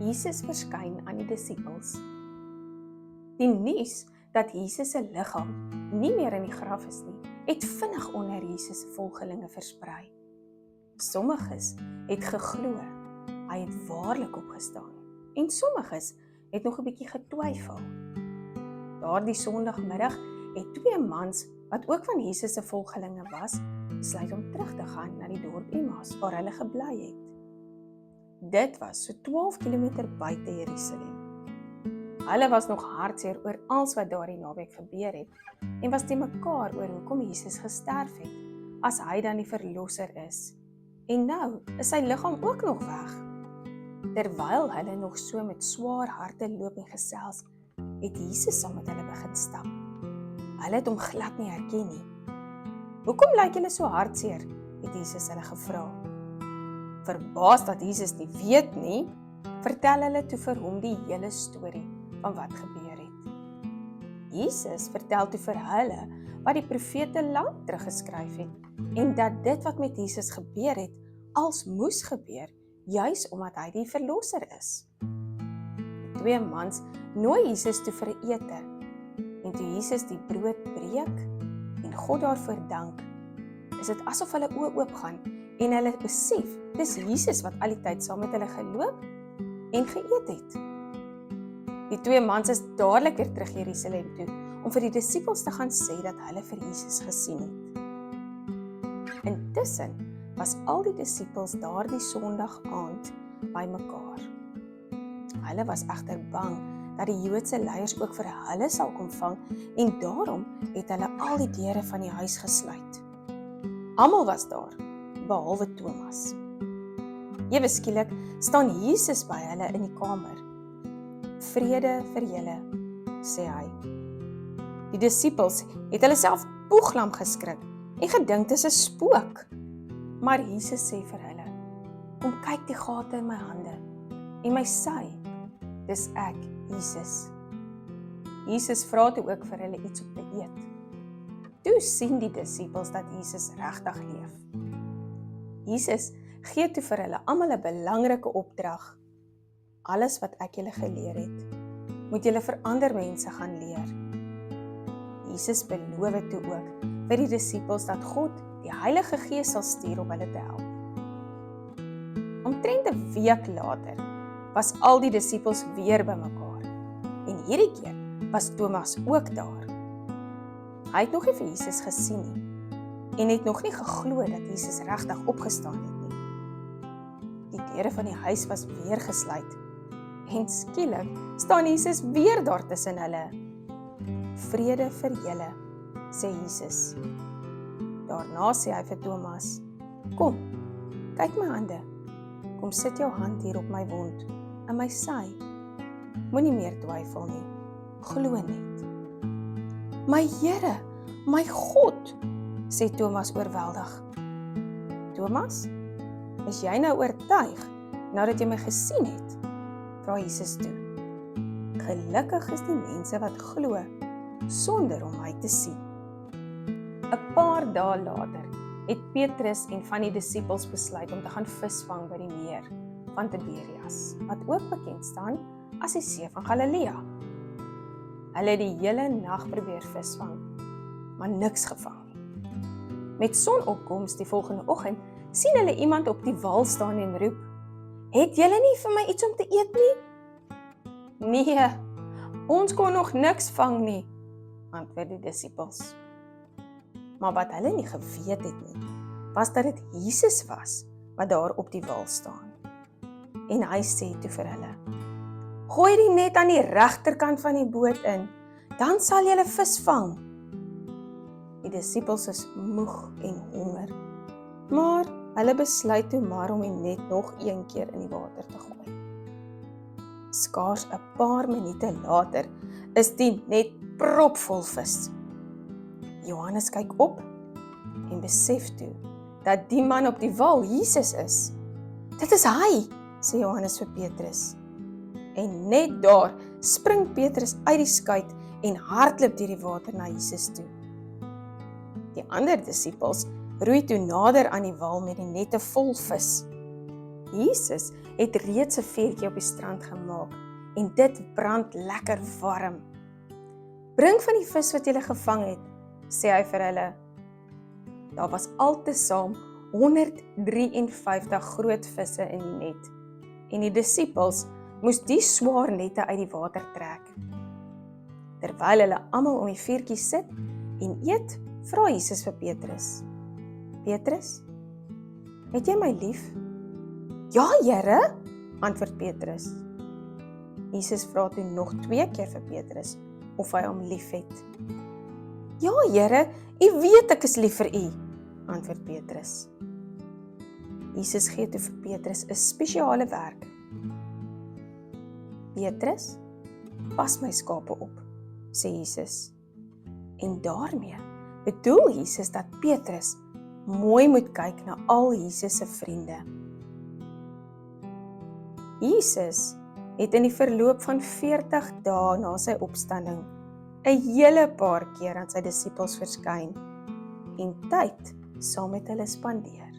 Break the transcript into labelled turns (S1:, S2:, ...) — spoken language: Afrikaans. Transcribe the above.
S1: Jesus verskyn aan die disippels. Die nuus dat Jesus se liggaam nie meer in die graf is nie, het vinnig onder Jesus se volgelinge versprei. Sommiges het geglo, hy het waarlik opgestaan, en sommiges het nog 'n bietjie getwyfel. Daardie Sondagmiddag het 2 mans, wat ook van Jesus se volgelinge was, besluit om terug te gaan na die dorp Emmaus, waar hulle gebly het. Dit was so 12 km buite Jerusalem. Hulle was nog hartseer oor alles wat daardie naweek gebeur het, en was te mekaar oor hoekom Jesus gesterf het, as hy dan die verlosser is. En nou is sy liggaam ook nog weg. Terwyl hulle nog so met swaar harte loop en gesels, het Jesus saam met hulle begin stap. Hulle het hom glad nie herken nie. "Hoekom lyk julle so hartseer?" het Jesus hulle gevra. Verbaas dat Jesus nie weet nie, vertel hulle toe vir hom die hele storie van wat gebeur het. Jesus vertel toe vir hulle wat die profete lank teruggeskryf het, en dat dit wat met Jesus gebeur het, als moes gebeur, juis omdat hy die verlosser is. Die 2 mans nooi Jesus toe vir 'n ete, en toe Jesus die brood breek en God daarvoor dank, is dit asof hulle oë oopgaan en hulle besef, dis Jesus wat al die tyd saam met hulle geloop en geëet het. Die 2 mans is dadelik weer terug Jerusalem toe, om vir die disippels te gaan sê dat hulle vir Jesus gesien het. Intussen was al die disippels daardie Sondag aand by mekaar. Hulle was egter bang dat die Joodse leiers ook vir hulle sal kom vang, en daarom het hulle al die deure van die huis gesluit. Almal was daar, behalwe Thomas. Ewe skielik staan Jesus by hulle in die kamer. "Vrede vir julle," sê hy. Die disippels het hulle self boeglam geskrik en gedink dit is 'n spook. Maar Jesus sê vir hulle, "Kom kyk die gate in my hande en my sy, dis ek, Jesus." Jesus vra toe ook vir hulle iets om te eet. Toe sien die disippels dat Jesus regtig leef. Jesus gee toe vir hulle almal 'n belangrike opdrag. "Alles wat ek julle geleer het, moet julle vir ander mense gaan leer." Jesus beloof toe ook vir die disippels dat God die Heilige Gees sal stuur om hulle te help. Omtrent 'n week later was al die disippels weer bymekaar, en hierdie keer was Thomas ook daar. Hy het nog nie vir Jesus gesien nie, en het nog nie geglo dat Jesus regtig opgestaan het nie. Die deure van die huis was weer gesluit, en skielik staan Jesus weer daar tussen hulle. "Vrede vir julle," sê Jesus. Daarna sê hy vir Thomas, "Kom, kyk my hande. Kom sit jou hand hier op my wond, in my sy. Moenie meer twyfel nie, glo net." "My Here, my God," sê Thomas oorweldig. "Thomas, is jy nou oortuig nadat jy my gesien het?" vra Jesus toe. "Gelukkig is die mense wat glo sonder om my te sien." 'n Paar dae later het Petrus en van die disippels besluit om te gaan visvang by die meer van Tiberias, wat ook bekend staan as die see van Galilea. Hulle het die hele nag probeer visvang, maar niks gevang nie. Met sonopkoms die volgende oggend sien hulle iemand op die wal staan en roep, "Het julle nie vir my iets om te eet nie?" "Nee, ons kon nog niks vang nie," antwoord die disippels. Maar wat hulle nie geweet het nie, was dat dit Jesus was wat daar op die wal staan. En hy sê toe vir hulle, "Gooi die net aan die regterkant van die boot in, dan sal julle vis vang." Die disippels is moeg en honger, maar hulle besluit toe maar om die net nog een keer in die water te gooi. Skaars 'n paar minute later is die net propvol vis. Johannes kyk op en besef toe dat die man op die wal Jesus is. "Dit is hy," sê Johannes vir Petrus. En net daar spring Petrus uit die skuit en hardloop deur die water na Jesus toe. Die ander disippels roei toe nader aan die wal met die nette vol vis. Jesus het reeds 'n vuurtjie op die strand gemaak en dit brand lekker warm. Bring van die vis wat julle gevang het, sê hy vir hulle. Daar was altesaam 153 groot visse in die net en die disippels moes die swaar nette uit die water trek. Terwyl hulle almal om die vuurtjie sit en eet, vra Jesus vir Petrus: Petrus, het jy my lief? Ja, Here, antwoord Petrus. Jesus vra toe nog 2 keer vir Petrus of hy hom liefhet. Ja, Here, U weet ek is lief vir U, antwoord Petrus. Jesus gee toe vir Petrus 'n spesiale werk. Petrus, pas my skape op, sê Jesus. En daarmee bedoel Jesus dat Petrus mooi moet kyk na al Jesus se vriende. Jesus het in die verloop van 40 dae na sy opstanding 'n hele paar keer aan sy disippels verskyn en tyd saam met hulle spandeer.